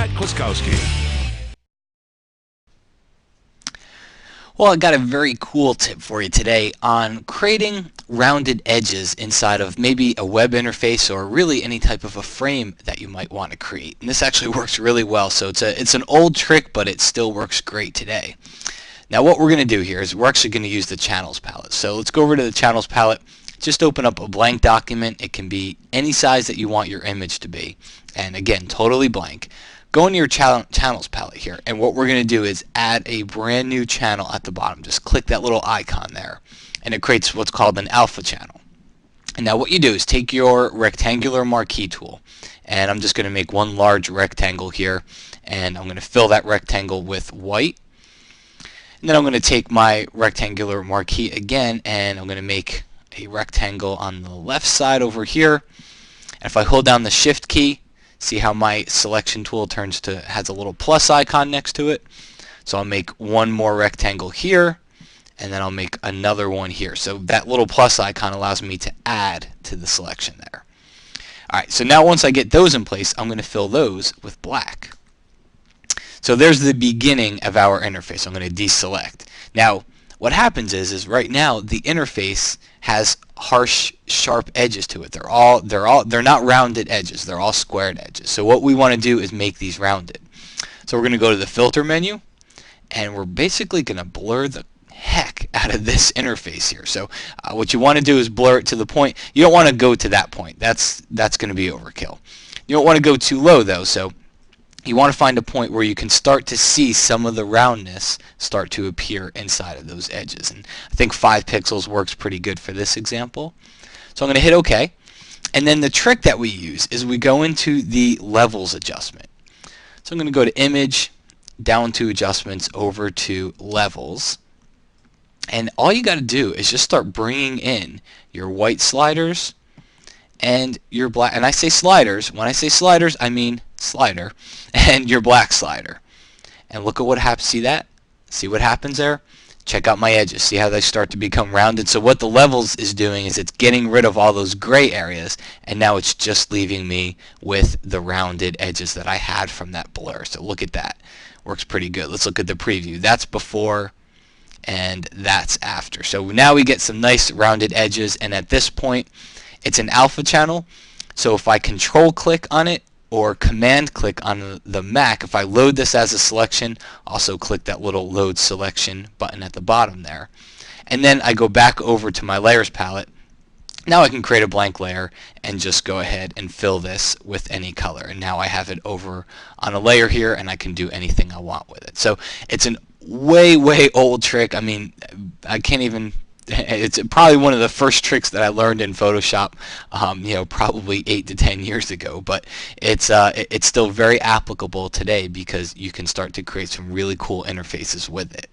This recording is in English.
Matt Kluskowski. Well, I got a very cool tip for you today on creating rounded edges inside of maybe a web interface or really any type of a frame that you might want to create. And this actually works really well. So it's an old trick, but it still works great today. Now what we're going to do here is we're actually going to use the channels palette. So let's go over to the channels palette. Just open up a blank document. It can be any size that you want your image to be. And again, totally blank. Go into your channels palette here, and what we're going to do is add a brand new channel at the bottom. Just click that little icon there, and it creates what's called an alpha channel. And now what you do is take your rectangular marquee tool, and I'm just going to make one large rectangle here, and I'm going to fill that rectangle with white. And then I'm going to take my rectangular marquee again, and I'm going to make a rectangle on the left side over here. And if I hold down the shift key, see how my selection tool has a little plus icon next to it. So I'll make one more rectangle here, and then I'll make another one here. So that little plus icon allows me to add to the selection there. Alright, so now once I get those in place, I'm going to fill those with black. So there's the beginning of our interface. I'm going to deselect. Now what happens is right now the interface has harsh, sharp edges to it. They're not rounded edges. They're all squared edges. So what we want to do is make these rounded. So we're going to go to the filter menu, and we're basically going to blur the heck out of this interface here. So what you want to do is blur it to the point. You don't want to go to that point. That's going to be overkill. You don't want to go too low though. So you want to find a point where you can start to see some of the roundness start to appear inside of those edges. And I think 5 pixels works pretty good for this example. So I'm going to hit OK. And then the trick that we use is we go into the levels adjustment. So I'm going to go to Image, down to Adjustments, over to Levels. And all you got to do is just start bringing in your white sliders and your black. And I say sliders. When I say sliders, I mean slider, and your black slider. And look at what happens. See that? See what happens there? Check out my edges. See how they start to become rounded? So what the levels is doing is it's getting rid of all those gray areas, and now it's just leaving me with the rounded edges that I had from that blur. So look at that. Works pretty good. Let's look at the preview. That's before and that's after. So now we get some nice rounded edges, and at this point it's an alpha channel. So if I control click on it or command click on the Mac, if I load this as a selection, also click that little load selection button at the bottom there. And then I go back over to my layers palette. Now I can create a blank layer and just go ahead and fill this with any color. And now I have it over on a layer here, and I can do anything I want with it. So it's an way old trick. I mean, I can't even. It's probably one of the first tricks that I learned in Photoshop, probably 8 to 10 years ago. But it's still very applicable today because you can start to create some really cool interfaces with it.